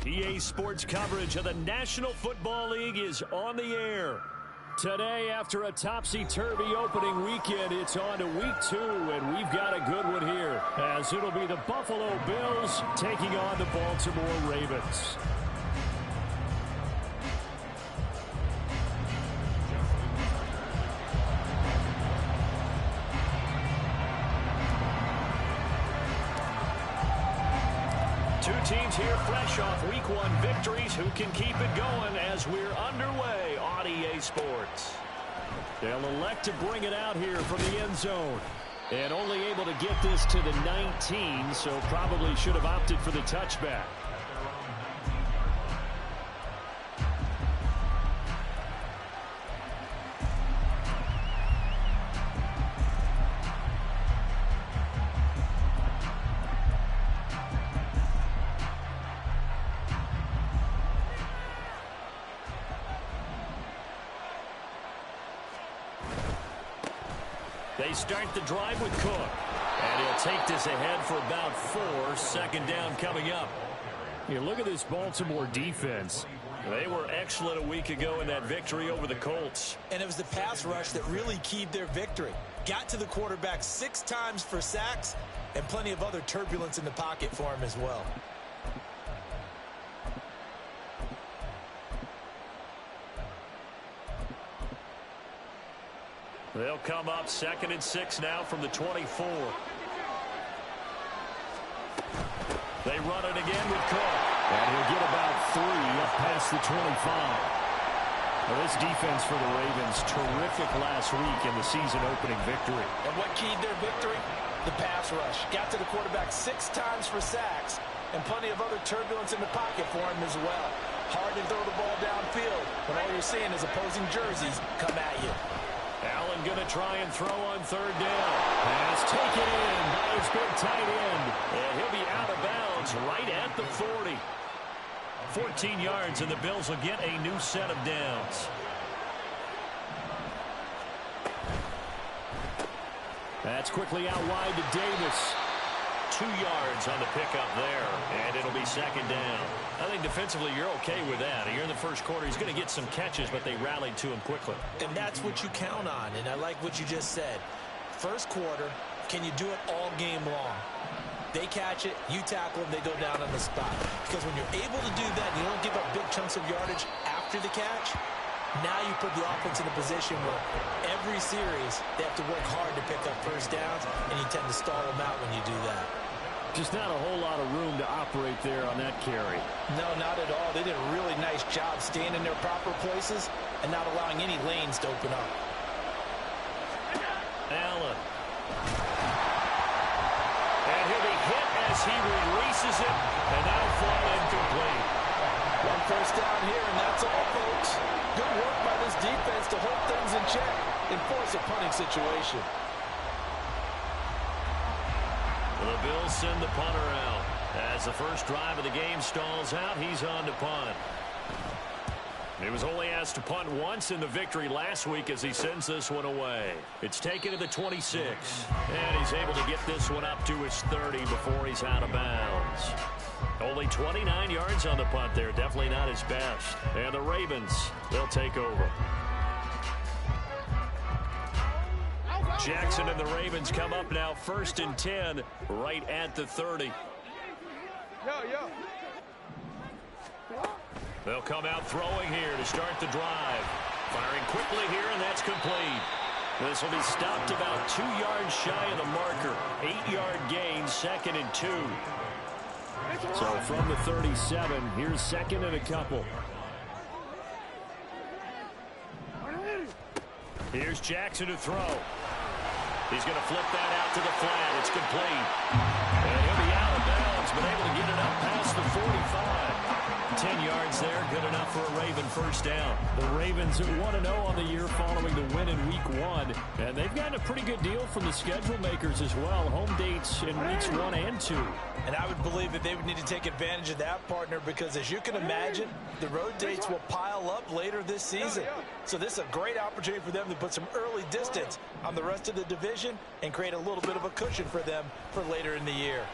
EA Sports coverage of the National Football League is on the air. Today, after a topsy-turvy opening weekend, it's on to week 2, and we've got a good one here, as it'll be the Buffalo Bills taking on the Baltimore Ravens. Two teams here fresh off Week 1 victories. Who can keep it going as we're underway on EA Sports? They'll elect to bring it out here from the end zone. And only able to get this to the 19, so probably should have opted for the touchback. They start the drive with Cook. And he'll take this ahead for about 4. Second down coming up. You look at this Baltimore defense. They were excellent a week ago in that victory over the Colts. And it was the pass rush that really keyed their victory. Got to the quarterback 6 times for sacks and plenty of other turbulence in the pocket for him as well. They'll come up 2nd and 6 now from the 24. They run it again with Cook. And he'll get about 3 up past the 25. Well, this defense for the Ravens, terrific last week in the season-opening victory. And what keyed their victory? The pass rush. Got to the quarterback 6 times for sacks and plenty of other turbulence in the pocket for him as well. Hard to throw the ball downfield when all you're seeing is opposing jerseys come at you. Allen going to try and throw on 3rd down. Pass taken in by his big tight end. And he'll be out of bounds right at the 40. 14 yards, and the Bills will get a new set of downs. That's quickly out wide to Davis. 2 yards on the pickup there, and it'll be 2nd down. I think defensively you're okay with that. Here in the first quarter, he's going to get some catches, but they rallied to him quickly. And that's what you count on, and I like what you just said. First quarter, can you do it all game long? They catch it, you tackle them, they go down on the spot. Because when you're able to do that, and you don't give up big chunks of yardage after the catch, now you put the offense in a position where every series they have to work hard to pick up first downs, and you tend to stall them out when you do that. Just not a whole lot of room to operate there on that carry. No, not at all. They did a really nice job staying in their proper places and not allowing any lanes to open up. Allen. And he'll be hit as he releases it, and that'll fall incomplete. 1 first down here, and that's all, folks. Good work by this defense to hold things in check and force a punting situation. The Bills send the punter out. As the first drive of the game stalls out, he's on to punt. He was only asked to punt once in the victory last week as he sends this one away. It's taken to the 26, and he's able to get this one up to his 30 before he's out of bounds. Only 29 yards on the punt there. Definitely not his best. And the Ravens, they'll take over. Jackson and the Ravens come up now 1st and 10 right at the 30. They'll come out throwing here to start the drive. Firing quickly here, and that's complete. This will be stopped about 2 yards shy of the marker. 8-yard gain, 2nd and 2. So from the 37, here's 2nd and a couple. Here's Jackson to throw. He's going to flip that out to the flat. It's complete. And he'll be out of bounds, but able to get it up past the 45. 10 yards there, good enough for a Raven first down. The Ravens are 1-0 on the year following the win in Week 1. And they've gotten a pretty good deal from the schedule makers as well. Home dates in Weeks 1 and 2. And I would believe that they would need to take advantage of that, partner, because as you can imagine, the road dates will pile up later this season. So this is a great opportunity for them to put some early distance on the rest of the division and create a little bit of a cushion for them for later in the year.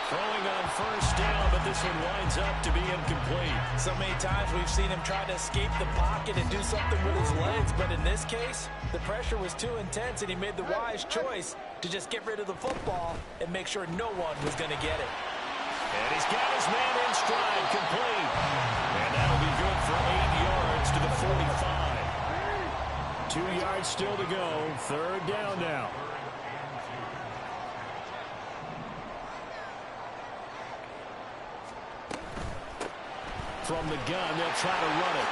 Throwing on first down, but this one winds up to be incomplete. So many times we've seen him try to escape the pocket and do something with his legs, but in this case, the pressure was too intense, and he made the wise choice to just get rid of the football and make sure no one was going to get it. And he's got his man in stride, complete. And that'll be good for 8 yards to the 45. 2 yards still to go. Third down now. From the gun, they'll try to run it.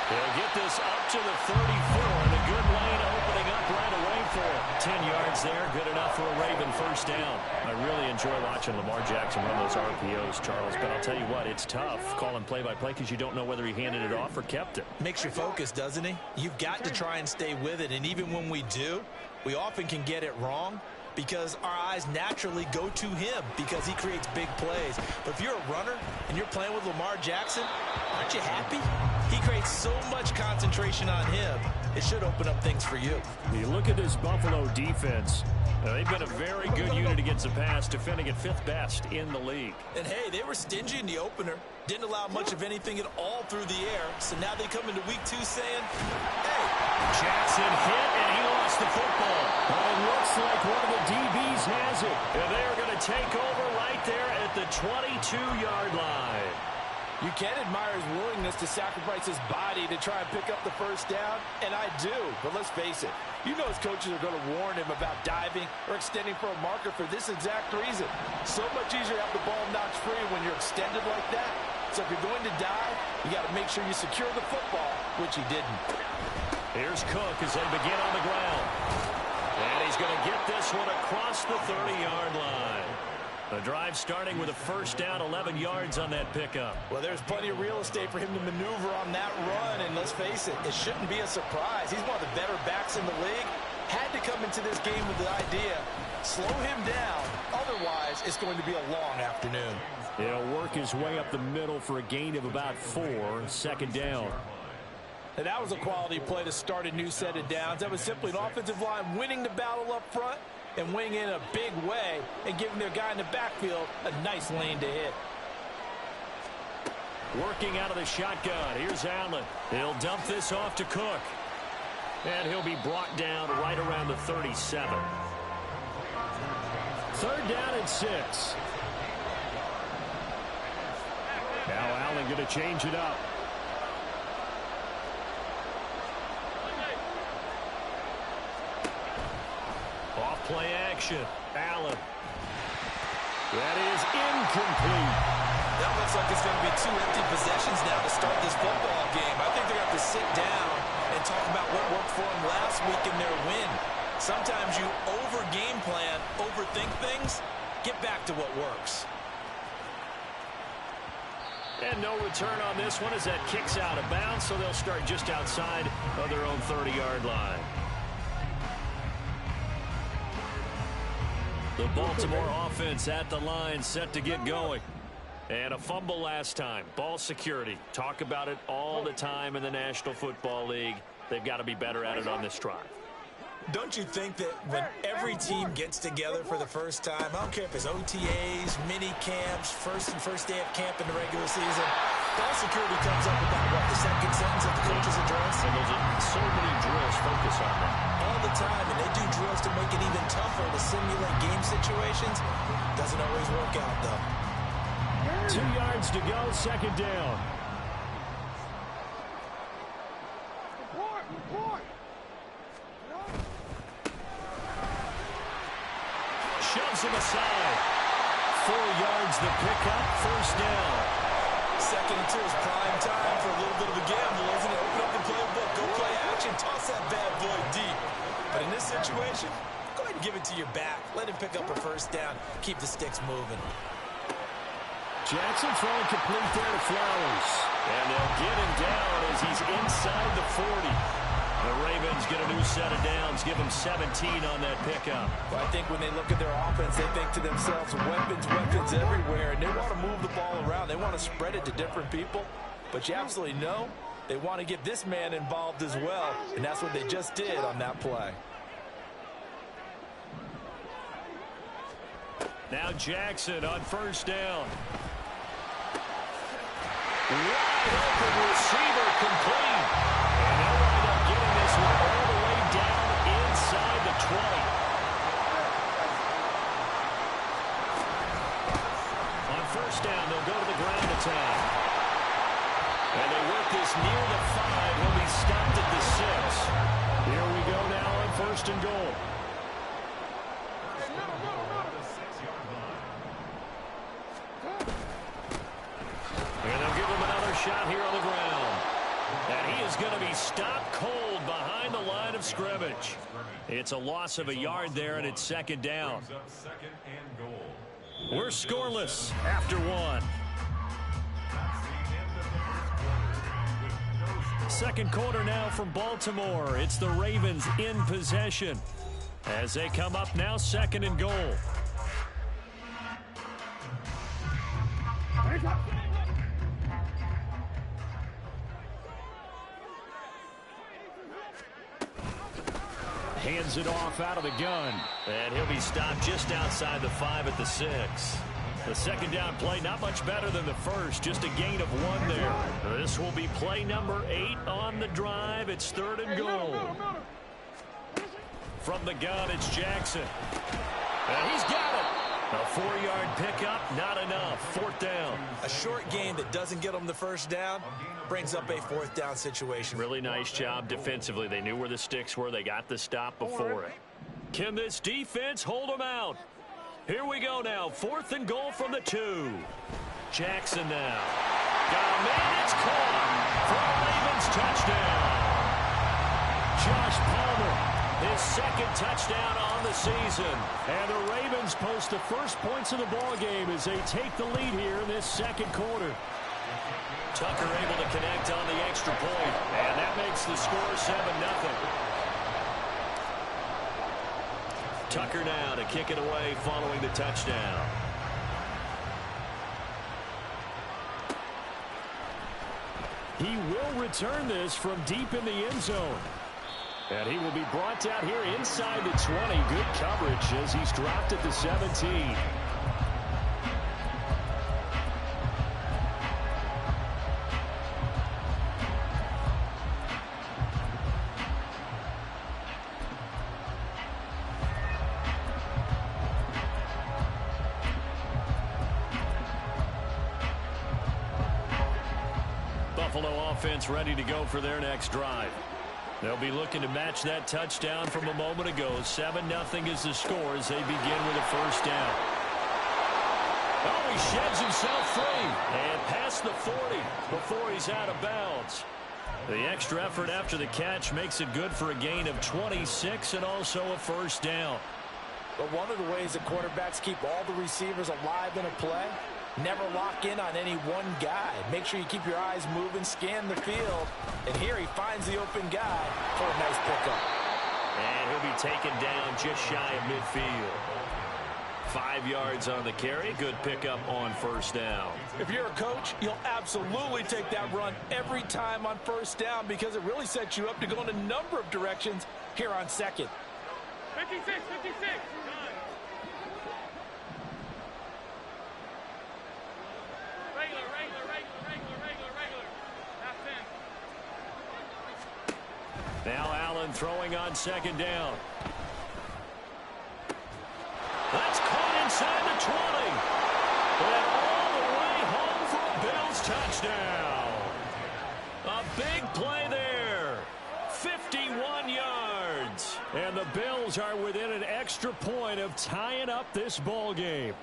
They'll get this up to the 34, and a good lane opening up right away for him. 10 yards there, good enough for a Raven first down. I really enjoy watching Lamar Jackson run those RPOs, Charles, but I'll tell you what, it's tough calling play-by-play because you don't know whether he handed it off or kept it. Makes you focus, doesn't he? You've got to try and stay with it, and even when we do, we often can get it wrong, because our eyes naturally go to him because he creates big plays. But if you're a runner and you're playing with Lamar Jackson, aren't you happy? He creates so much concentration on him. It should open up things for you. You look at this Buffalo defense. They've been a very good unit against the pass, defending at 5th best in the league. And, hey, they were stingy in the opener. Didn't allow much of anything at all through the air. So now they come into week 2 saying, hey. Jackson hit, and he lost the football. Well, it looks like one of the DBs has it. And they are going to take over right there at the 22-yard line. You can admire his willingness to sacrifice his body to try and pick up the first down, and I do. But let's face it, you know his coaches are going to warn him about diving or extending for a marker for this exact reason. So much easier to have the ball knocked free when you're extended like that. So if you're going to dive, you got to make sure you secure the football, which he didn't. Here's Cook as they begin on the ground. And he's going to get this one across the 30-yard line. The drive starting with a first down, 11 yards on that pickup. Well, there's plenty of real estate for him to maneuver on that run, and let's face it, it shouldn't be a surprise. He's one of the better backs in the league. Had to come into this game with the idea, slow him down, otherwise it's going to be a long afternoon. He'll work his way up the middle for a gain of about 4, second down. And that was a quality play to start a new set of downs. That was simply an offensive line winning the battle up front and winning in a big way and giving their guy in the backfield a nice lane to hit. Working out of the shotgun. Here's Allen. He'll dump this off to Cook. And he'll be brought down right around the 37. Third down and 6. Now Allen going to change it up. Off-play action. Allen. That is incomplete. That looks like it's going to be 2 empty possessions now to start this football game. I think they're going to have to sit down and talk about what worked for them last week in their win. Sometimes you over-game plan, overthink things. Get back to what works. And no return on this one as that kicks out of bounds, so they'll start just outside of their own 30-yard line. The Baltimore offense at the line, set to get going. And a fumble last time. Ball security. Talk about it all the time in the National Football League. They've got to be better at it on this drive. Don't you think that when every team gets together for the first time, I don't care if it's OTAs, mini camps, first day of camp in the regular season, ball security comes up about what, the second sentence of the coach's address? And there's so many drills focus on that. All the time, and they do drills to make it even tougher to simulate game situations. Doesn't always work out, though. 2 yards to go, second down. Shoves him aside. 4 yards the pickup, first down. 2nd and 2 is prime time for a little bit of a gamble, isn't it? Open up the playbook, go play action, toss that bad boy deep. But in this situation, go ahead and give it to your back. Let him pick up a first down. Keep the sticks moving. Jackson throwing complete there to Flowers. And they'll get him down as he's inside the 40. The Ravens get a new set of downs, give them 17 on that pickup. Well, I think when they look at their offense, they think to themselves, weapons, weapons everywhere, and they want to move the ball around. They want to spread it to different people, but you absolutely know they want to get this man involved as well, and that's what they just did on that play. Now Jackson on first down. Wide open receiver complete. And they'll wind up getting this one all the way down inside the 20. On first down, they'll go to the ground attack. And they work this near the 5. He'll be stopped at the 6. Here we go now on first and goal. And they'll give him another shot here on the ground. And he is going to be stopped cold behind the line of scrimmage. It's a loss of a yard there, and it's second down. We're scoreless after 1. Second quarter now from Baltimore. It's the Ravens in possession as they come up now second and goal. Hands it off out of the gun. And he'll be stopped just outside the 5 at the 6. The second down play not much better than the first. Just a gain of 1 there. This will be play number 8 on the drive. It's third and goal. From the gun, it's Jackson. And he's got it. A 4-yard pickup, not enough. Fourth down. A short gain that doesn't get them the first down brings up a fourth down situation. Really nice job defensively. They knew where the sticks were. They got the stop before it. Can this defense hold them out? Here we go now. Fourth and goal from the 2. Jackson now. Got a man. It's caught for a Ravens touchdown. Josh Palmer. His second touchdown on the season. And the Ravens post the first points of the ball game as they take the lead here in this second quarter. Tucker able to connect on the extra point. And that makes the score 7-0. Tucker now to kick it away following the touchdown. He will return this from deep in the end zone. And he will be brought down here inside the 20. Good coverage as he's dropped at the 17. Buffalo offense ready to go for their next drive. They'll be looking to match that touchdown from a moment ago. 7-0 is the score as they begin with a first down. Oh, he sheds himself free and past the 40 before he's out of bounds. The extra effort after the catch makes it good for a gain of 26 and also a first down. But one of the ways that quarterbacks keep all the receivers alive in a play, never lock in on any one guy. Make sure you keep your eyes moving, scan the field. And here he finds the open guy for a nice pickup. And he'll be taken down just shy of midfield. 5 yards on the carry. Good pickup on first down. If you're a coach, you'll absolutely take that run every time on first down because it really sets you up to go in a number of directions here on second. 56, 56. Now Allen throwing on second down. That's caught inside the 20. And all the way home for a Bills touchdown. A big play there. 51 yards. And the Bills are within an extra point of tying up this ball game.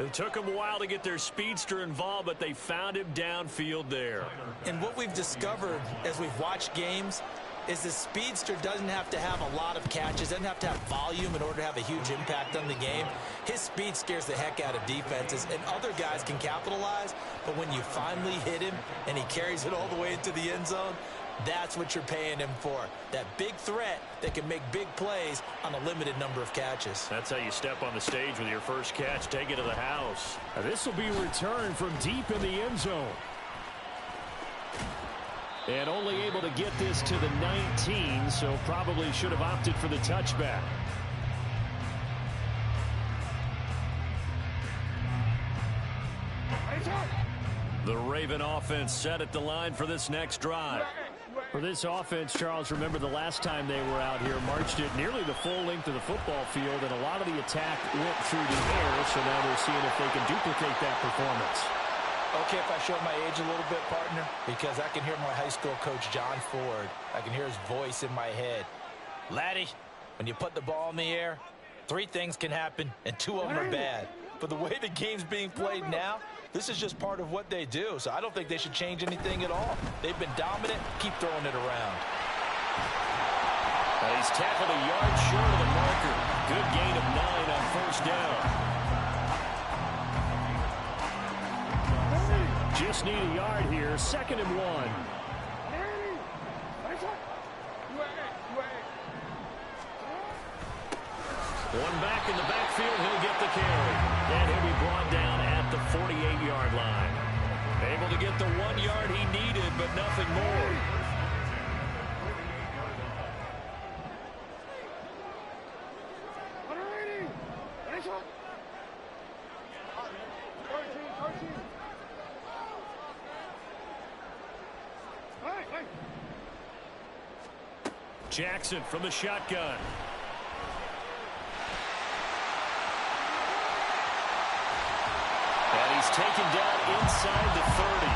It took them a while to get their speedster involved, but they found him downfield there. And what we've discovered as we've watched games is the speedster doesn't have to have a lot of catches, doesn't have to have volume in order to have a huge impact on the game. His speed scares the heck out of defenses, and other guys can capitalize, but when you finally hit him and he carries it all the way into the end zone, that's what you're paying him for. That big threat that can make big plays on a limited number of catches. That's how you step on the stage with your first catch. Take it to the house. Now this will be returned from deep in the end zone. And only able to get this to the 19, so probably should have opted for the touchback. The Raven offense set at the line for this next drive. For this offense, Charles, remember the last time they were out here, marched it nearly the full length of the football field, and a lot of the attack went through the air, so now they're seeing if they can duplicate that performance. Okay, if I show my age a little bit, partner, because I can hear my high school coach, John Ford. I can hear his voice in my head. Laddie, when you put the ball in the air, 3 things can happen, and 2 of them are bad. But the way the game's being played now, this is just part of what they do, so I don't think they should change anything at all. They've been dominant. Keep throwing it around. And he's tackled a yard short of the marker. Good gain of 9 on first down. Just need a yard here, 2nd and 1. One back in the backfield, he'll get the carry. And he'll be brought down at the 48-yard line. Able to get the 1 yard he needed, but nothing more. Jackson from the shotgun. And he's taken down inside the 30.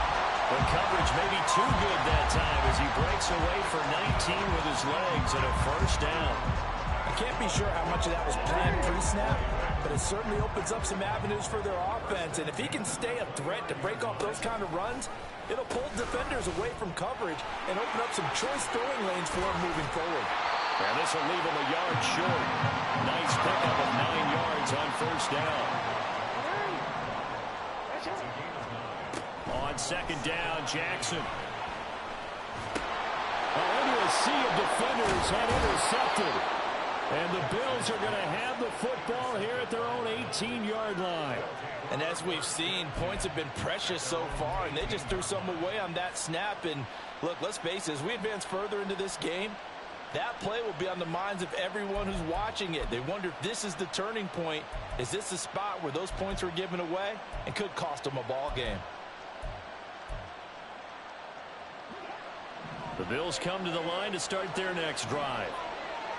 The coverage may be too good that time as he breaks away for 19 with his legs and a first down. I can't be sure how much of that was planned pre-snap, but it certainly opens up some avenues for their offense. And if he can stay a threat to break off those kind of runs, it'll pull defenders away from coverage and open up some choice throwing lanes for him moving forward. And this will leave him a yard short. Nice pickup of 9 yards on first down. On 2nd down, Jackson. Into a sea of defenders had intercepted. And the Bills are going to have the football here at their own 18-yard line. And as we've seen, points have been precious so far, and they just threw some away on that snap. And look, let's face it, as we advance further into this game, that play will be on the minds of everyone who's watching it. They wonder if this is the turning point. Is this the spot where those points were given away and could cost them a ball game? The Bills come to the line to start their next drive.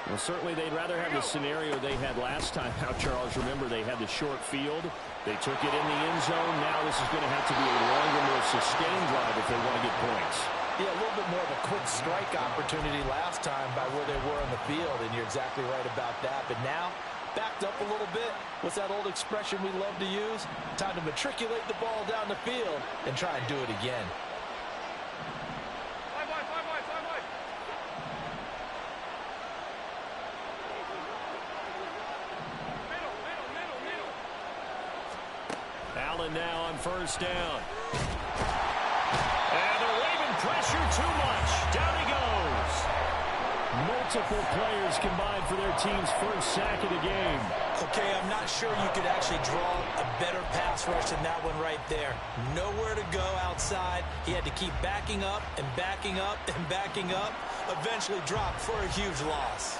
Well, certainly they'd rather have the scenario they had last time out, Charles. Remember, they had the short field. They took it in the end zone. Now this is going to have to be a longer, more sustained drive if they want to get points. Yeah, a little bit more of a quick strike opportunity last time by where they were on the field, and you're exactly right about that. But now, backed up a little bit. What's that old expression we love to use? Time to matriculate the ball down the field and try and do it again. Allen now on first down. And the Raven pressure too much. Down he goes. Multiple players combined for their team's first sack of the game. Okay, I'm not sure you could actually draw a better pass rush than that one right there. Nowhere to go outside. He had to keep backing up and backing up and backing up. Eventually dropped for a huge loss.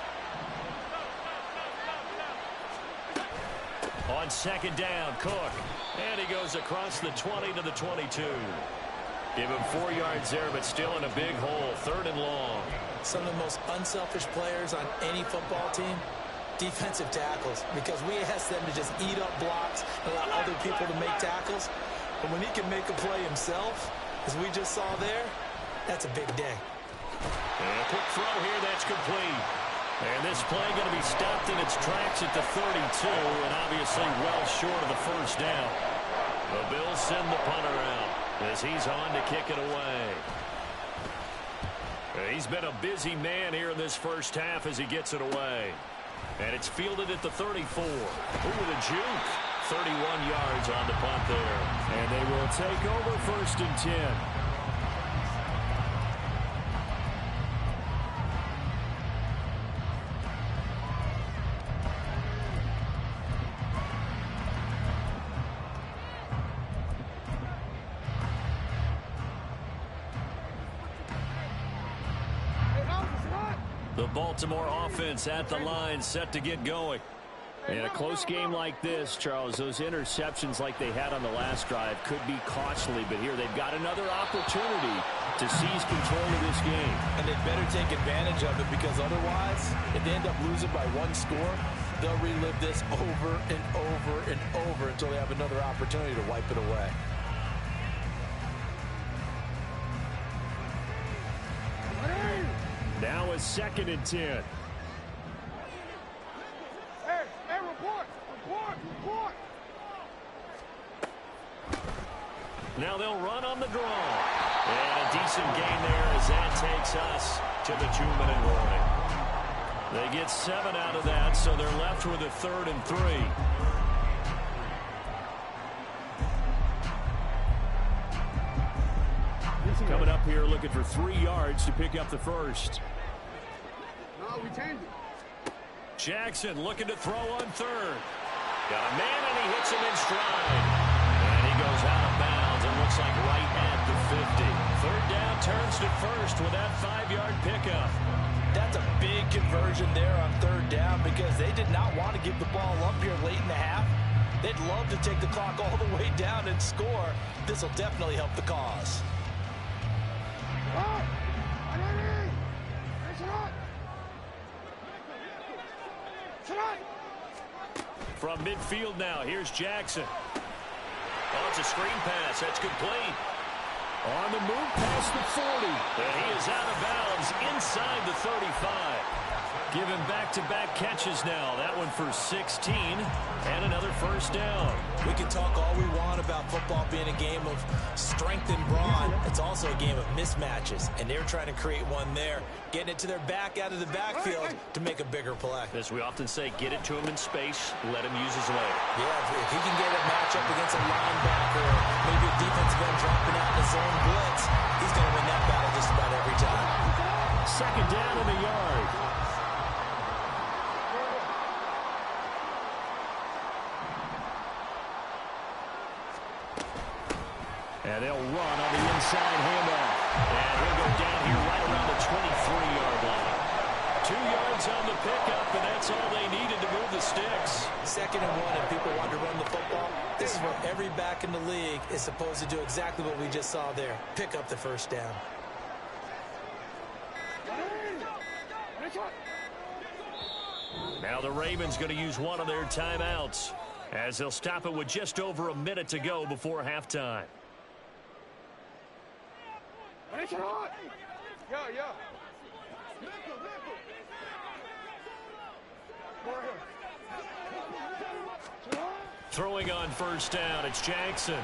On 2nd down, Cook. And he goes across the 20 to the 22. Give him 4 yards there, but still in a big hole. 3rd and long. Some of the most unselfish players on any football team, defensive tackles, because we ask them to just eat up blocks and allow other people to make tackles. But when he can make a play himself, as we just saw there, that's a big day. And a quick throw here, that's complete. And this play going to be stopped in its tracks at the 32, and obviously well short of the first down. The Bills send the punter out as he's on to kick it away. He's been a busy man here in this first half as he gets it away. And it's fielded at the 34. Ooh, the juke. 31 yards on the punt there. And they will take over 1st and 10. The Baltimore offense at the line, set to get going. In a close game like this, Charles, those interceptions like they had on the last drive could be costly, but here they've got another opportunity to seize control of this game. And they better take advantage of it, because otherwise, if they end up losing by one score, they'll relive this over and over and over until they have another opportunity to wipe it away. Now a 2nd and 10. Hey, report. Now they'll run on the draw. And a decent gain there as that takes us to the 2-minute warning. They get 7 out of that, so they're left with a 3rd and 3. Coming up here looking for 3 yards to pick up the first. No, we changed it. Jackson looking to throw on 3rd. Got a man, and he hits him in stride. And he goes out of bounds. It looks like right at the 50. 3rd down turns to 1st with that 5-yard pickup. That's a big conversion there on 3rd down, because they did not want to give the ball up here late in the half. They'd love to take the clock all the way down and score. This will definitely help the cause. From midfield now, here's Jackson. Oh, it's a screen pass. That's complete. On the move past the 40. And he is out of bounds inside the 35. Given back-to-back catches now. That one for 16 and another 1st down. We can talk all we want about football being a game of strength and brawn. It's also a game of mismatches, and they're trying to create one there, getting it to their back out of the backfield to make a bigger play. As we often say, get it to him in space, let him use his leg. Yeah, if he can get a matchup against a linebacker or maybe a defensive end dropping out in the zone blitz, he's going to win that battle just about every time. 2nd down and a yard. And they'll run on the inside handoff. And he'll go down here right around the 23-yard line. 2 yards on the pickup, and that's all they needed to move the sticks. 2nd and 1, and people want to run the football. This is what every back in the league is supposed to do, exactly what we just saw there. Pick up the 1st down. Now the Ravens going to use one of their timeouts, as they'll stop it with just over a minute to go before halftime. Yeah. Throwing on 1st down, it's Jackson.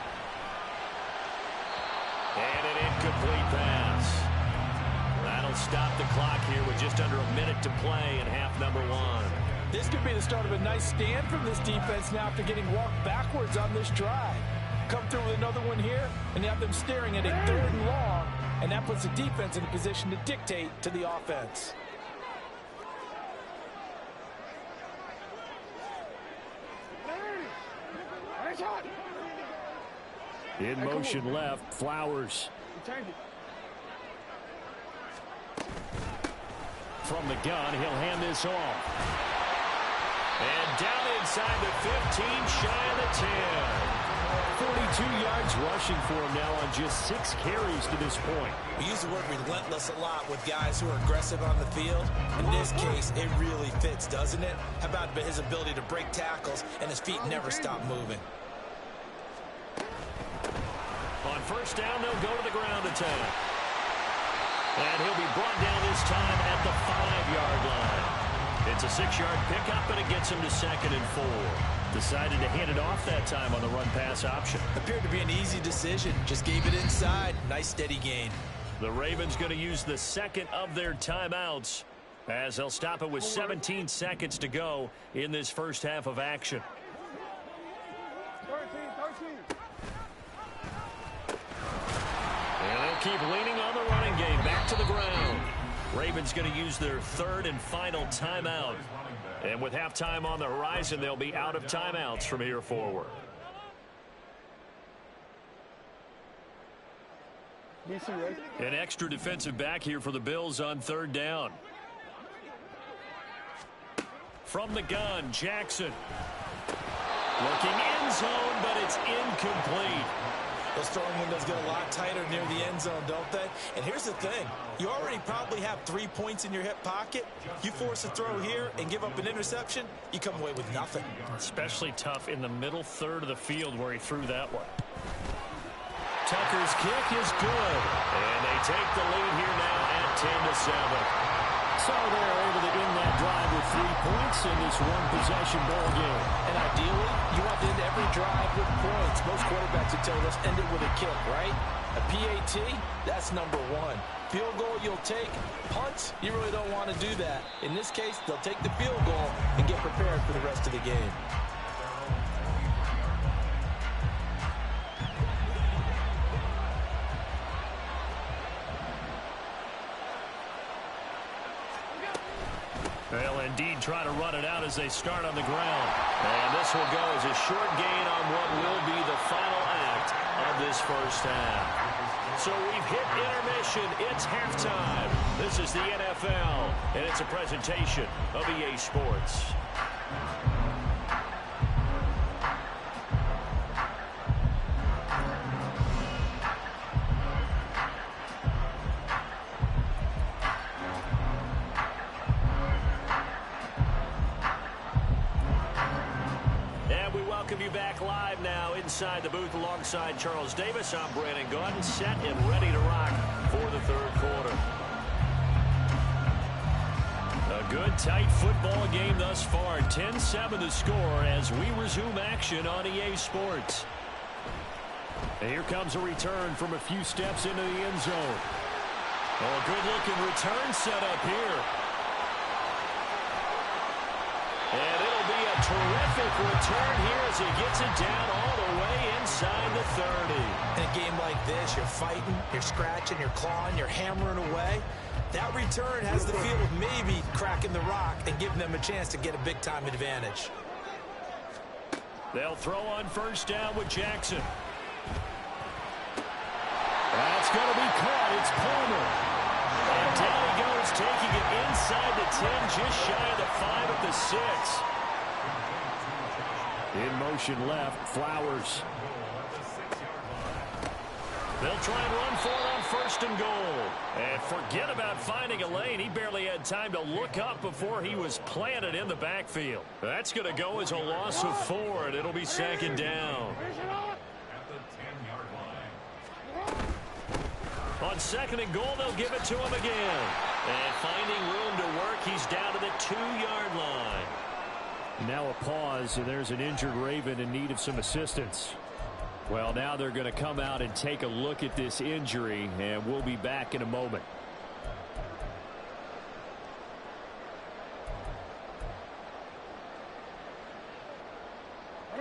And an incomplete pass. That'll stop the clock here with just under a minute to play in half number 1. This could be the start of a nice stand from this defense now after getting walked backwards on this drive. Come through with another one here, and have them staring at a 3rd and long, and that puts the defense in a position to dictate to the offense. In motion left, Flowers. From the gun, he'll hand this off. And down inside the 15, shy of the 10. 42 yards rushing for him now on just 6 carries to this point. We use the word relentless a lot with guys who are aggressive on the field. In this case, it really fits, doesn't it? How about his ability to break tackles and his feet never stop moving? On 1st down, they'll go to the ground attack. And he'll be brought down this time at the 5-yard line. It's a 6-yard pickup, and it gets him to 2nd and 4. Decided to hand it off that time on the run-pass option. Appeared to be an easy decision. Just gave it inside. Nice steady gain. The Ravens going to use the 2nd of their timeouts, as they'll stop it with 17 seconds to go in this first half of action. 13. And they'll keep leaning on the running game. Back to the ground. Ravens going to use their 3rd and final timeout. And with halftime on the horizon, they'll be out of timeouts from here forward. An extra defensive back here for the Bills on 3rd down. From the gun, Jackson. Looking end zone, but it's incomplete. Those throwing windows get a lot tighter near the end zone, don't they? And here's the thing. You already probably have 3 points in your hip pocket. You force a throw here and give up an interception, you come away with nothing. Especially tough in the middle third of the field where he threw that one. Tucker's kick is good. And they take the lead here now at 10-7. So they're able to end that drive with 3 points in this one-possession ball game. And ideally, you want to end every drive with points. Most quarterbacks would tell you, let's end it with a kick, right? A PAT, that's number one. Field goal you'll take. Punts, you really don't want to do that. In this case, they'll take the field goal and get prepared for the rest of the game. They'll indeed try to run it out as they start on the ground. And this will go as a short gain on what will be the final act of this first half. So we've hit intermission. It's halftime. This is the NFL, and it's a presentation of EA Sports. Welcome you back live now inside the booth alongside Charles Davis. I'm Brandon Gaudin, set and ready to rock for the third quarter. A good, tight football game thus far. 10-7 the score as we resume action on EA Sports. And here comes a return from a few steps into the end zone. Oh, a good-looking return set up here. And it'll be a terrific return here as he gets it down all the way inside the 30. In a game like this, you're fighting, you're scratching, you're clawing, you're hammering away. That return has the feel of maybe cracking the rock and giving them a chance to get a big-time advantage. They'll throw on first down with Jackson. That's going to be caught. It's Palmer. And down he goes, taking it inside the 10, just shy of the 5 at the 6. In motion left, Flowers. They'll try and run for it on first and goal. And forget about finding a lane. He barely had time to look up before he was planted in the backfield. That's going to go as a loss of 4, and it'll be second down. On second and goal, they'll give it to him again. And finding room to work, he's down to the 2-yard line. Now a pause, and there's an injured Raven in need of some assistance. Well, now they're going to come out and take a look at this injury, and we'll be back in a moment.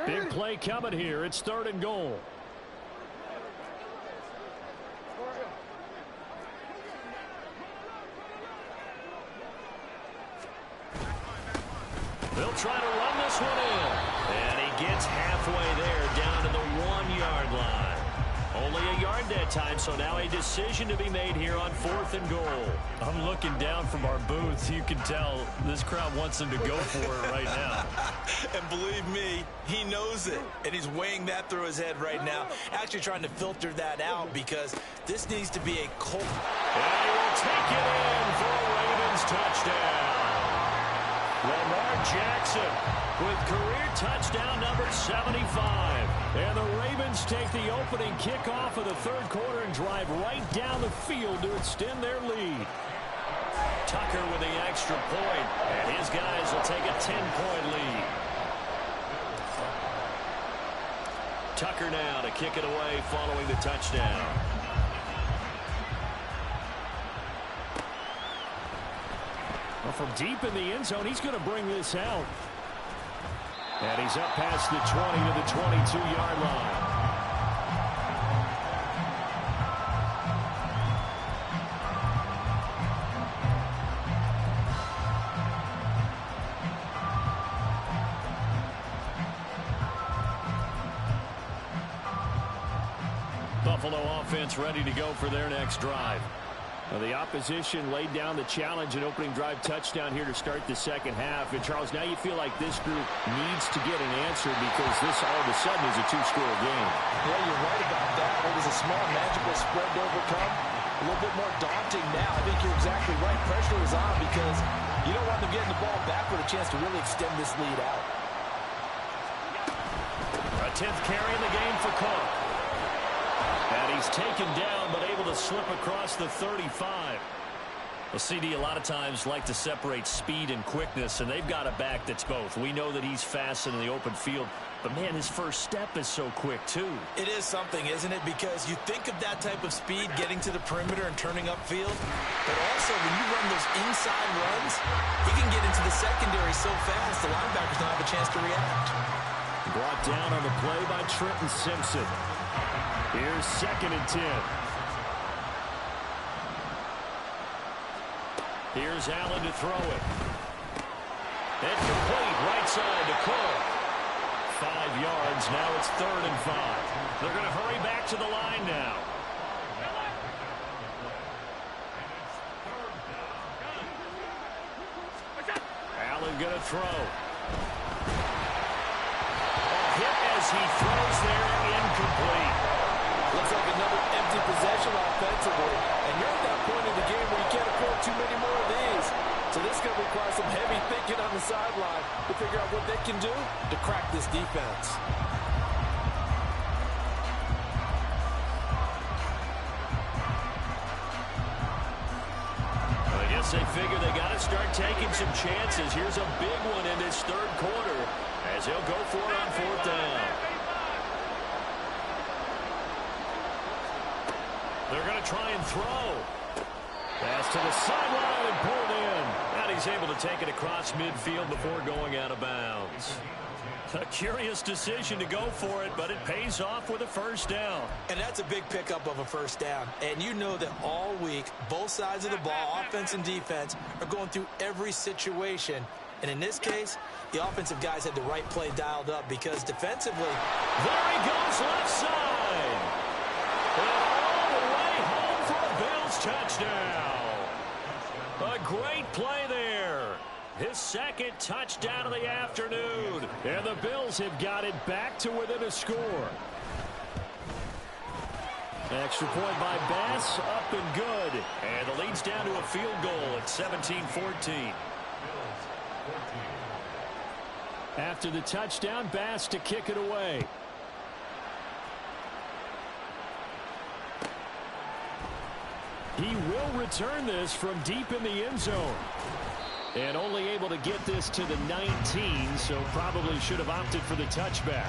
Big play coming here. It's third and goal. They'll try to run this one in. And he gets halfway there, down to the 1-yard line. Only a yard that time, so now a decision to be made here on fourth and goal. I'm looking down from our booth. You can tell this crowd wants them to go for it right now. And believe me, he knows it. And he's weighing that through his head right now. Actually trying to filter that out because this needs to be a cold. And he will take it in for a Ravens touchdown. Lamar Jackson with career touchdown number 75. And the Ravens take the opening kickoff of the third quarter and drive right down the field to extend their lead. Tucker with the extra point, and his guys will take a 10-point lead. Tucker now to kick it away following the touchdown. Well, from deep in the end zone, he's going to bring this out. And he's up past the 20 to the 22-yard line. Buffalo offense ready to go for their next drive. Well, the opposition laid down the challenge and opening drive touchdown here to start the second half. And, Charles, now you feel like this group needs to get an answer because this all of a sudden is a two-score game. Yeah, you're right about that. It was a small, magical spread to overcome. A little bit more daunting now. I think you're exactly right. Pressure is on because you don't want them getting the ball back with a chance to really extend this lead out. A 10th carry in the game for Cook. And he's taken down, but able to slip across the 35. Well, CD, a lot of times like to separate speed and quickness, and they've got a back that's both. We know that he's fast in the open field, but, man, his first step is so quick, too. It is something, isn't it? Because you think of that type of speed getting to the perimeter and turning upfield, but also when you run those inside runs, he can get into the secondary so fast the linebackers don't have a chance to react. Brought down on the play by Trenton Simpson. Here's 2nd and 10. Here's Allen to throw it. Incomplete, right side to Cook. 5 yards, now it's 3rd and 5. They're going to hurry back to the line now. Allen going to throw. A hit as he throws there, incomplete. Looks like another empty possession offensively. And you're at that point in the game where you can't afford too many more of these. So this is going to require some heavy thinking on the sideline to figure out what they can do to crack this defense. I guess they figure they got to start taking some chances. Here's a big one in this 3rd quarter as he'll go for it on 4th down. They're going to try and throw. Pass to the sideline and pulled in. And he's able to take it across midfield before going out of bounds. A curious decision to go for it, but it pays off with a 1st down. And that's a big pickup of a 1st down. And you know that all week, both sides of the ball, offense and defense, are going through every situation. And in this case, the offensive guys had the right play dialed up because defensively... There he goes, left side. Touchdown. A great play there. His 2nd touchdown of the afternoon. And the Bills have got it back to within a score. Extra point by Bass, up and good. And the lead's down to a field goal at 17-14. After the touchdown, Bass to kick it away. He will return this from deep in the end zone. And only able to get this to the 19, so probably should have opted for the touchback.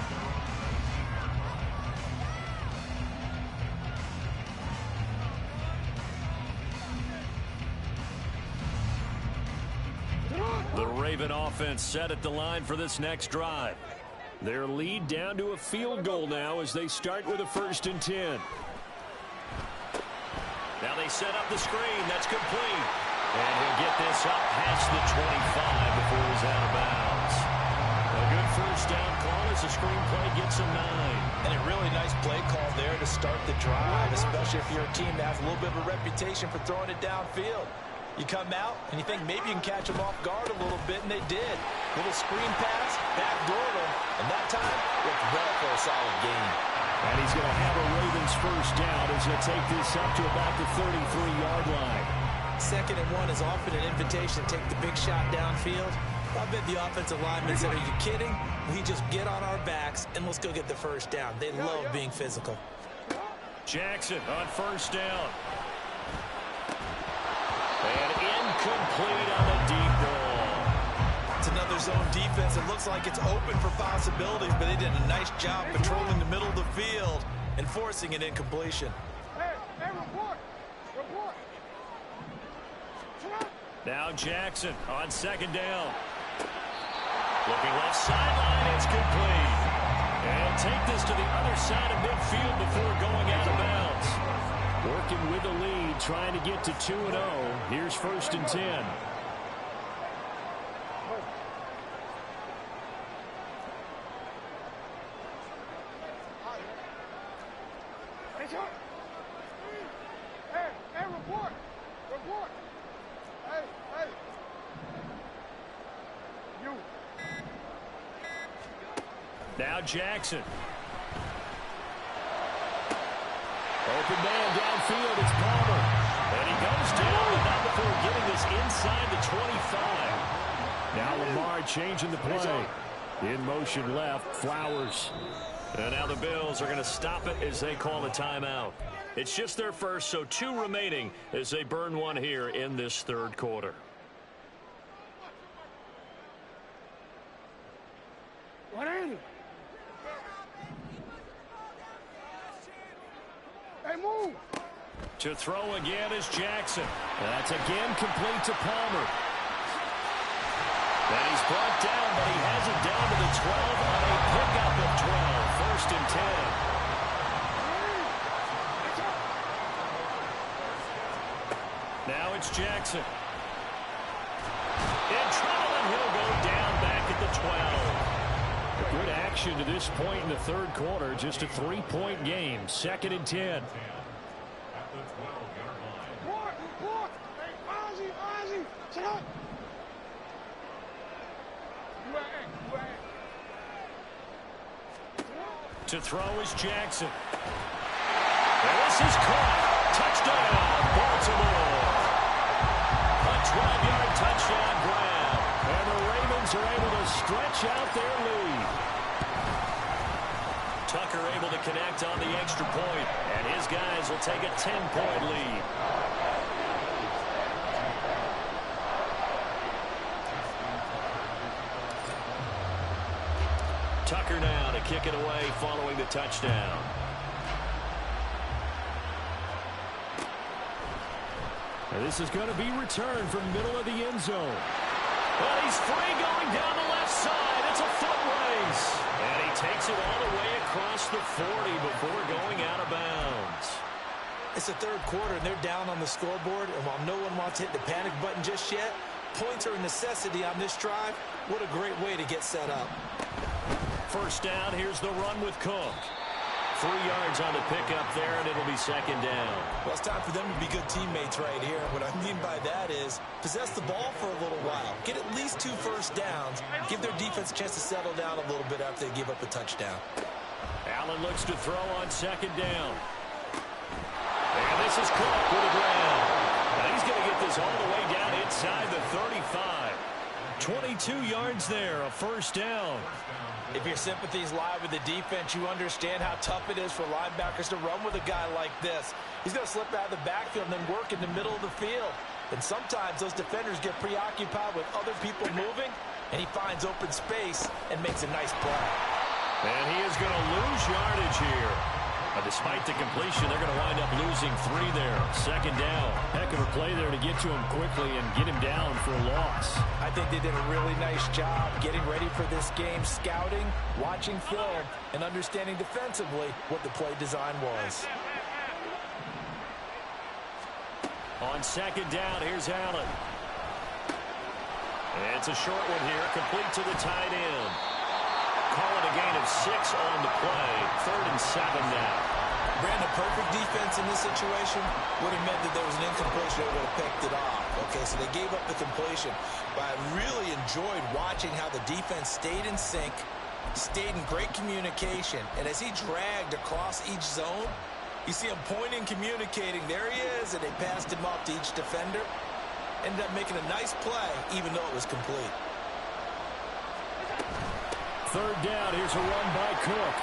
The Raven offense set at the line for this next drive. Their lead down to a field goal now as they start with a 1st and 10. Now they set up the screen. That's complete. And he'll get this up past the 25 before he's out of bounds. A good 1st down call as the screenplay gets him 9. And a really nice play call there to start the drive, especially if you're a team that has a little bit of a reputation for throwing it downfield. You come out and you think maybe you can catch them off guard a little bit, and they did. Little screen pass, backdoor them, and that time looked well for a solid gain. And he's going to have a Ravens 1st down as he'll take this up to about the 33-yard line. 2nd and 1 is often an invitation to take the big shot downfield. I bet the offensive linemen said, are you kidding? We just get on our backs and let's go get the 1st down. They love being physical. Jackson on 1st down. And incomplete on the deep ball. It's another zone defense. It looks like it's open for possibilities, but they did a nice job patrolling the middle of the field and forcing an incompletion. Hey, report. Now Jackson on 2nd down. Looking left sideline, it's complete. And take this to the other side of midfield before going out of bounds. Working with the lead, trying to get to 2-0. Here's 1st and 10. Hey, report. report. Hey, hey. You. Now Jackson. Open man downfield, it's Palmer. And he goes down, but not before getting this inside the 25. Now Lamar changing the play. In motion left, Flowers. And now the Bills are going to stop it as they call a timeout. It's just their first, so 2 remaining as they burn one here in this third quarter. What ain't it? Hey, move. To throw again is Jackson. That's again complete to Palmer. And he's brought down, but he has it down to the 12 on a pickup of 12. First and 10. Now it's Jackson. In trouble, and he'll go down back at the 12. Good action to this point in the third quarter. Just a 3-point game. Second and 10. Report. Hey, Ozzie. Sit up. To throw is Jackson. And this is caught. Touchdown, Baltimore. A 12-yard touchdown grab. And the Ravens are able to stretch out their lead. Tucker able to connect on the extra point, and his guys will take a 10-point lead. Tucker now to kick it away following the touchdown. And this is going to be returned from middle of the end zone. Well, he's free going down the left side. It's a foot race. And he takes it all the way across the 40 before going out of bounds. It's the third quarter, and they're down on the scoreboard. And while no one wants to hit the panic button just yet, points are a necessity on this drive. What a great way to get set up. First down, here's the run with Cook. 3 yards on the pickup there, and it'll be second down. Well, it's time for them to be good teammates right here. What I mean by that is possess the ball for a little while. Get at least 2 first downs. Give their defense a chance to settle down a little bit after they give up a touchdown. Allen looks to throw on second down. And this is Cook with the ground. And he's going to get this all the way down inside the 35. 22 yards there, a first down. If your sympathies lie with the defense, you understand how tough it is for linebackers to run with a guy like this. He's going to slip out of the backfield and then work in the middle of the field. And sometimes those defenders get preoccupied with other people moving, and he finds open space and makes a nice play. And he is going to lose yardage here. Despite the completion, they're going to wind up losing 3 there. Second down. Heck of a play there to get to him quickly and get him down for a loss. I think they did a really nice job getting ready for this game, scouting, watching film, and understanding defensively what the play design was. On second down, here's Allen. And it's a short one here, complete to the tight end. Call it a gain of 6 on the play. 3rd and 7 now. Brandon, perfect defense in this situation would have meant that there was an incompletion. They would have picked it off. Okay, so they gave up the completion. But I really enjoyed watching how the defense stayed in sync, stayed in great communication. And as he dragged across each zone, you see him pointing, communicating. There he is, and they passed him off to each defender. Ended up making a nice play, even though it was complete. Third down, here's a run by Cook.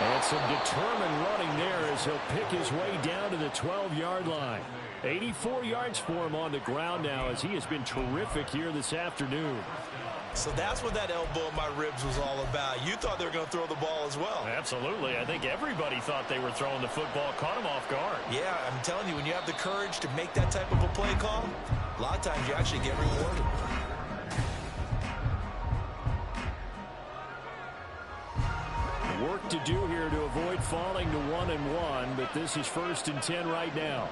And some determined running there as he'll pick his way down to the 12-yard line. 84 yards for him on the ground now as he has been terrific here this afternoon. So that's what that elbow in my ribs was all about. You thought they were going to throw the ball as well. Absolutely. I think everybody thought they were throwing the football, caught him off guard. Yeah, I'm telling you, when you have the courage to make that type of a play call, a lot of times you actually get rewarded. Work to do here to avoid falling to 1-1, but this is 1st and 10 right now.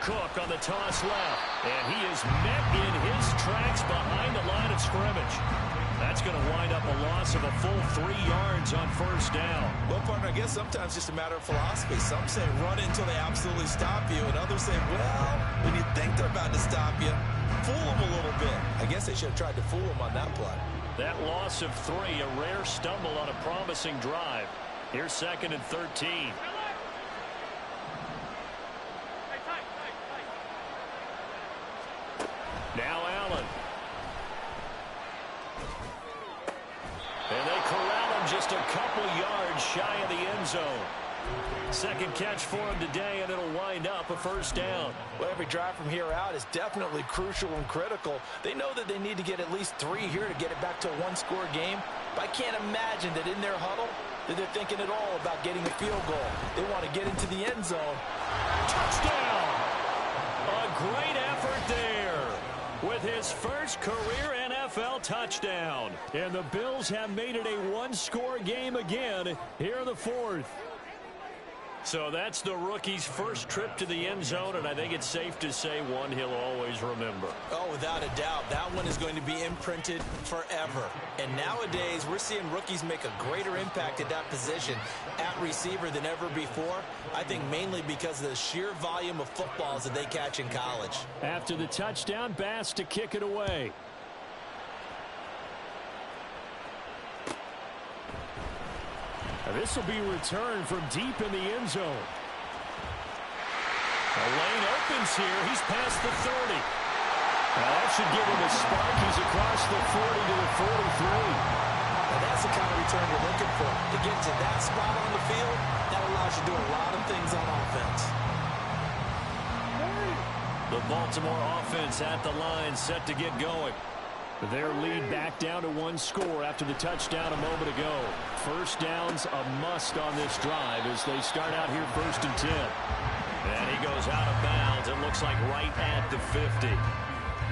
Cook on the toss left, and he is met in his tracks behind the line of scrimmage. That's going to wind up a loss of a full 3 yards on first down. Well, partner, I guess sometimes it's just a matter of philosophy. Some say run until they absolutely stop you, and others say, well, when you think they're about to stop you, fool them a little bit. I guess they should have tried to fool them on that play. That loss of 3, a rare stumble on a promising drive. Here's 2nd and 13. Now Allen. And they corral him just a couple yards shy of the end zone. Second catch for him today, and it'll wind up a first down. Well, every drive from here out is definitely crucial and critical. They know that they need to get at least 3 here to get it back to a one-score game. But I can't imagine that in their huddle that they're thinking at all about getting a field goal. They want to get into the end zone. Touchdown! A great effort there with his first career NFL touchdown. And the Bills have made it a one-score game again here in the 4th. So that's the rookie's first trip to the end zone, and I think it's safe to say one he'll always remember. Oh, without a doubt. That one is going to be imprinted forever. And nowadays, we're seeing rookies make a greater impact at that position at receiver than ever before. I think mainly because of the sheer volume of footballs that they catch in college. After the touchdown, Bass to kick it away. This will be returned from deep in the end zone. A lane opens here. He's past the 30. Now that should give him a spark. He's across the 40 to the 43. Now that's the kind of return you're looking for. To get to that spot on the field, that allows you to do a lot of things on offense. The Baltimore offense at the line, set to get going. Their lead back down to 1 score after the touchdown a moment ago. First down's a must on this drive as they start out here 1st and 10. And he goes out of bounds. It looks like right at the 50.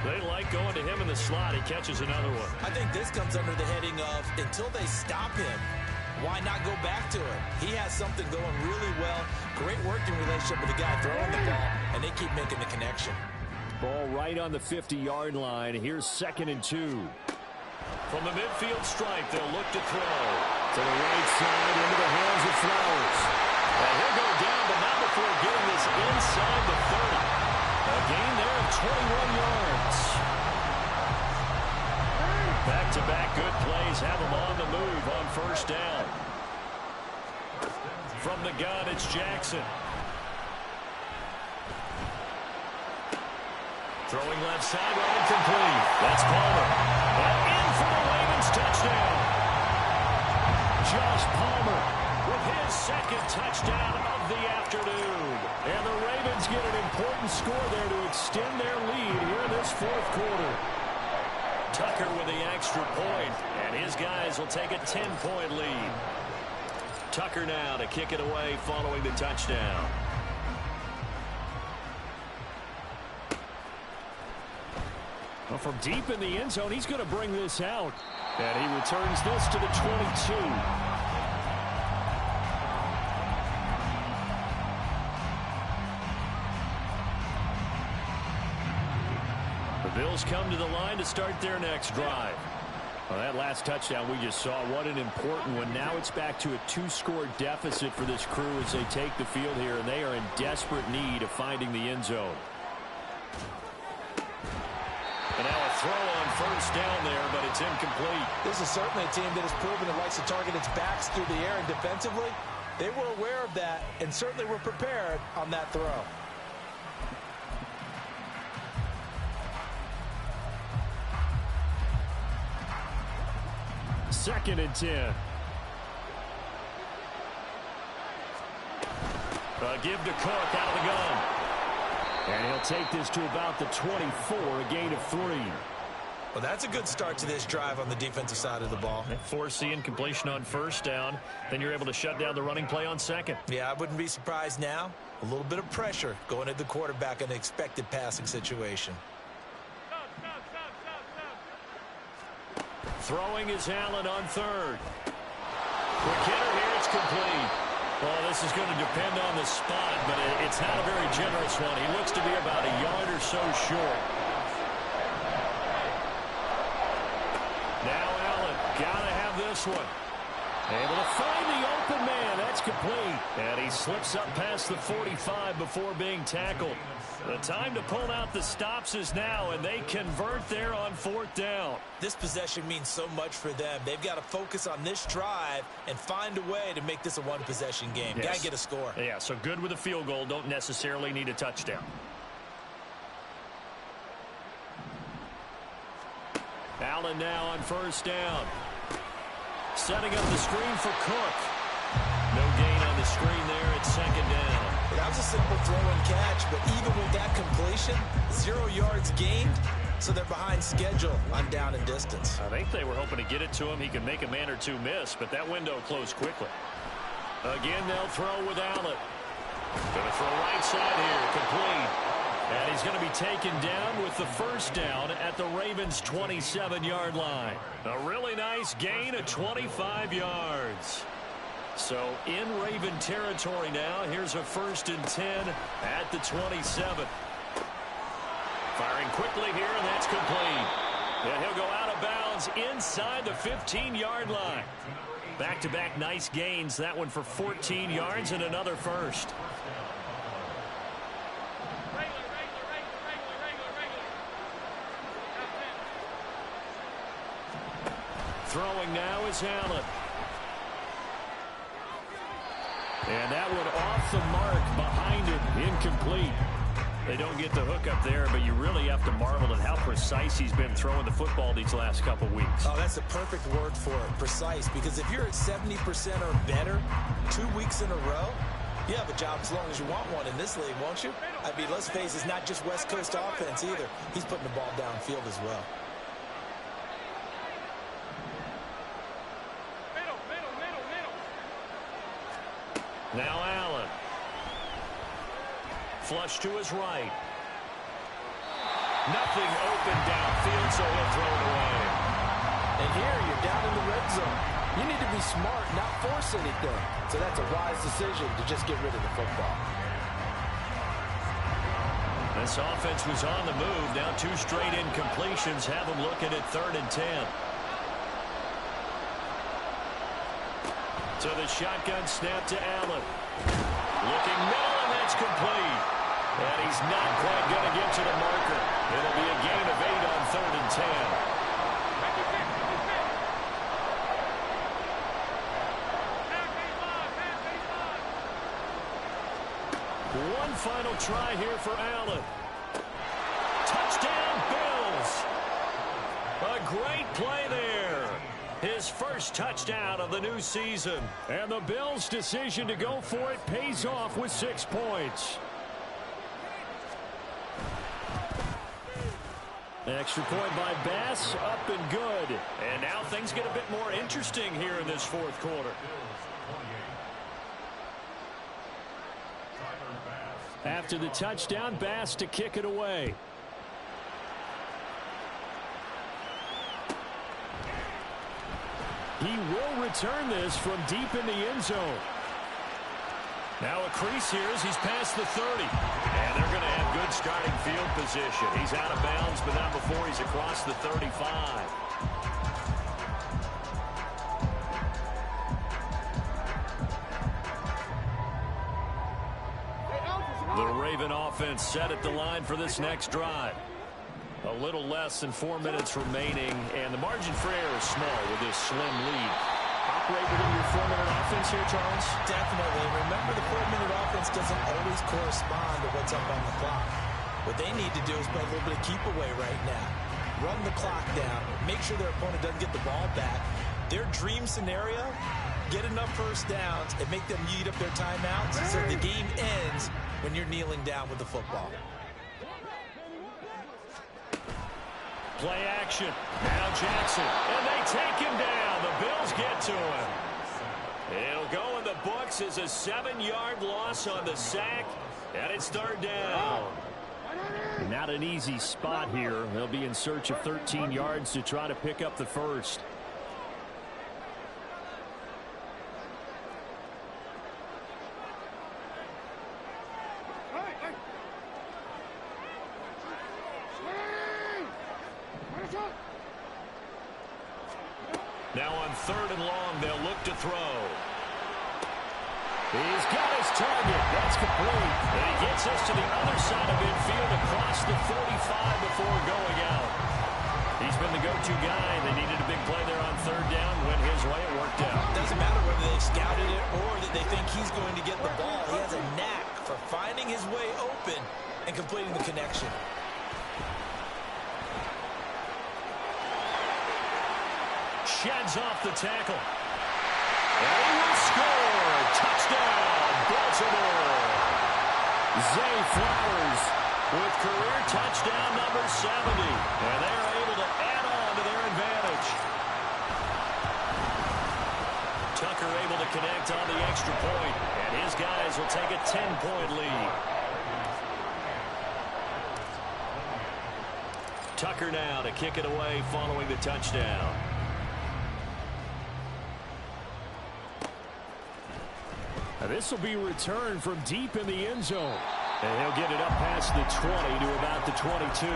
They like going to him in the slot. He catches another one. I think this comes under the heading of until they stop him, why not go back to it? He has something going really well. Great working relationship with the guy throwing the ball, and they keep making the connection. Ball right on the 50-yard line. Here's 2nd and 2. From the midfield stripe, they'll look to throw. To the right side, into the hands of Flowers. And he'll go down, but not before getting this inside the 30. A gain there of 21 yards. Back-to-back good plays have him on the move on first down. From the gun, it's Jackson. Throwing left sideline, complete. That's Palmer. And in for the Ravens touchdown. Josh Palmer with his 2nd touchdown of the afternoon. And the Ravens get an important score there to extend their lead here in this 4th quarter. Tucker with the extra point, and his guys will take a 10-point lead. Tucker now to kick it away following the touchdown. Well, from deep in the end zone, he's going to bring this out. And he returns this to the 22. The Bills come to the line to start their next drive. Well, that last touchdown we just saw, what an important one. Now it's back to a 2-score deficit for this crew as they take the field here, and they are in desperate need of finding the end zone. And now a throw on first down there, but it's incomplete. This is certainly a team that has proven it likes to target its backs through the air, and defensively, they were aware of that and certainly were prepared on that throw. Second and 10. Give to Cook out of the gun. And he'll take this to about the 24, a gain of 3. Well, that's a good start to this drive on the defensive side of the ball. Forcing completion on first down. Then you're able to shut down the running play on 2nd. Yeah, I wouldn't be surprised now. A little bit of pressure going at the quarterback in an expected passing situation. Throwing is Allen on 3rd. Quick hitter here, it's complete. Well, this is going to depend on the spot, but it's not a very generous one. He looks to be about a yard or so short. Now Allen. Gotta have this one. Able to find the open man. That's complete. And he slips up past the 45 before being tackled. The time to pull out the stops is now, and they convert there on 4th down. This possession means so much for them. They've got to focus on this drive and find a way to make this a one-possession game. Yes. Got to get a score. Yeah, so good with a field goal. Don't necessarily need a touchdown. Allen now on 1st down. Setting up the screen for Cook. No gain on the screen there at 2nd down. That was a simple throw and catch, but even with that completion, 0 yards gained, so they're behind schedule on down and distance. I think they were hoping to get it to him. He could make a man or two miss, but that window closed quickly. Again, they'll throw with Allen. Going to throw right side here, complete. And he's going to be taken down with the 1st down at the Ravens' 27-yard line. A really nice gain of 25 yards. So in Raven territory now. Here's a 1st and 10 at the 27. Firing quickly here, and that's complete. And he'll go out of bounds inside the 15-yard line. Back-to-back nice gains. That one for 14 yards and another 1st. Throwing now is Allen. And that one off the mark behind it, incomplete. They don't get the hook up there, but you really have to marvel at how precise he's been throwing the football these last couple weeks. Oh, that's the perfect word for it, precise, because if you're at 70% or better 2 weeks in a row, you have a job as long as you want one in this league, won't you? I mean, let's face it, it's not just West Coast offense either. He's putting the ball downfield as well. Now Allen. Flush to his right. Nothing open downfield, so he'll throw it away. And here you're down in the red zone. You need to be smart, not force anything. So that's a wise decision to just get rid of the football. This offense was on the move. Now 2 straight incompletions have them looking at 3rd and 10. So the shotgun snap to Allen. Looking middle, and that's complete. And he's not quite going to get to the marker. It'll be a gain of 8 on 3rd and 10. One final try here for Allen. Touchdown, Bills. A great play there. His first touchdown of the new season. And the Bills' decision to go for it pays off with 6 points. Extra point by Bass, up and good. And now things get a bit more interesting here in this 4th quarter. After the touchdown, Bass to kick it away. He will return this from deep in the end zone. Now a crease here as he's past the 30. And they're going to have good starting field position. He's out of bounds, but not before he's across the 35. The Raven offense set at the line for this next drive. A little less than 4 minutes remaining, and the margin for error is small with this slim lead. Operate within your 4-minute offense here, Charles? Definitely. Remember, the 4-minute offense doesn't always correspond to what's up on the clock. What they need to do is play a little bit of keep away right now. Run the clock down. Make sure their opponent doesn't get the ball back. Their dream scenario, get enough 1st downs and make them eat up their timeouts so the game ends when you're kneeling down with the football. Play action. Now Jackson. And they take him down. The Bills get to him. It'll go in the books as a 7-yard loss on the sack. And it's 3rd down. Not an easy spot here. They'll be in search of 13 yards to try to pick up the 1st. Now on 3rd and long, they'll look to throw. He's got his target. That's complete. And he gets us to the other side of midfield across the 45 before going out. He's been the go-to guy. They needed a big play there on 3rd down. Went his way. It worked out. Doesn't matter whether they've scouted it or that they think he's going to get the ball. He has a knack for finding his way open and completing the connection. Sheds off the tackle. And he will score. Touchdown, Baltimore. Zay Flowers With career touchdown number 70. And they are able to add on to their advantage. Tucker able to connect on the extra point. And his guys will take a 10-point lead. Tucker now to kick it away following the touchdown. This will be returned from deep in the end zone. And he'll get it up past the 20 to about the 22.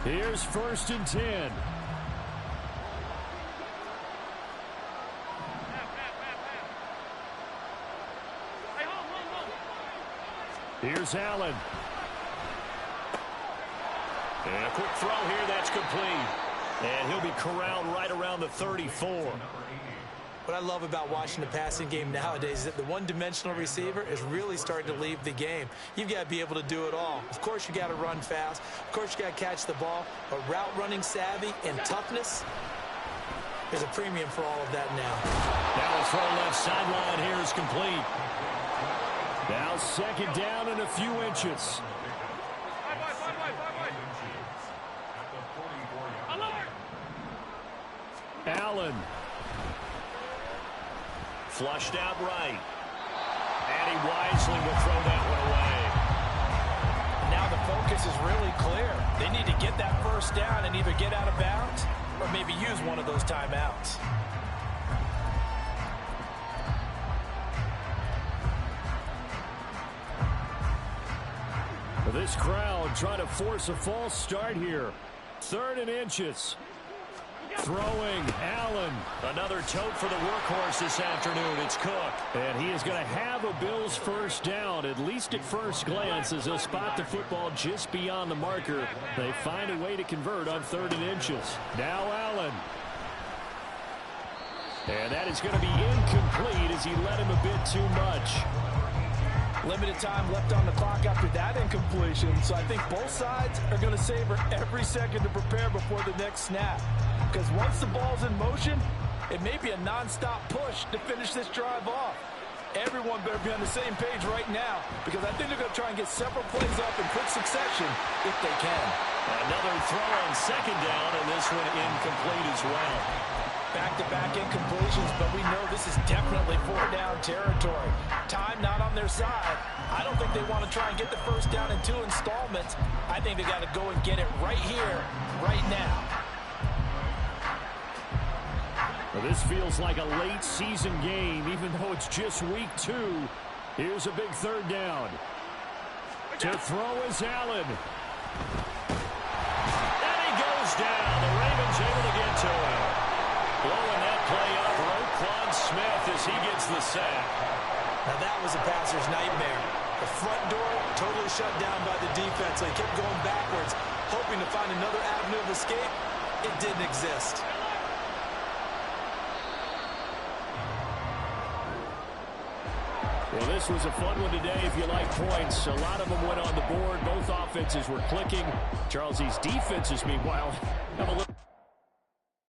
Here's 1st and 10. Here's Allen. And a quick throw here, that's complete. And he'll be corralled right around the 34. What I love about watching the passing game nowadays is that the one-dimensional receiver is really starting to leave the game. You've got to be able to do it all. Of course, you got to run fast. Of course, you got to catch the ball. But route running savvy and toughness, there's a premium for all of that now. Now a throw left sideline here is complete. Now 2nd down and a few inches. Allen. Flushed out right. And he wisely will throw that one away. Now the focus is really clear. They need to get that 1st down and either get out of bounds or maybe use one of those timeouts. This crowd trying to force a false start here. 3rd and inches. Throwing, Allen. Another tote for the workhorse this afternoon. It's Cook. And he is going to have a Bills 1st down, at least at first glance, as they'll spot the football just beyond the marker. They find a way to convert on 3rd and inches. Now Allen. And that is going to be incomplete as he led him a bit too much. Limited time left on the clock after that incompletion, so I think both sides are going to savor every second to prepare before the next snap. Because once the ball's in motion, it may be a non-stop push to finish this drive off. Everyone better be on the same page right now, because I think they're going to try and get several plays up in quick succession if they can. Another throw on 2nd down, and this one incomplete as well. Back-to-back incompletions, but we know this is definitely 4-down territory. Time not on their side. I don't think they want to try and get the 1st down in 2 installments. I think they got to go and get it right here, right now. Well, this feels like a late season game, even though it's just week 2. Here's a big 3rd down. To throw is Allen. And he goes down. The Ravens able to get to him. Blowing that play up, Roquan Smith as he gets the sack. Now that was a passer's nightmare. The front door totally shut down by the defense. So he kept going backwards, hoping to find another avenue of escape. It didn't exist. Well, this was a fun one today if you like points. A lot of them went on the board. Both offenses were clicking. Charles, these defenses, meanwhile, have a little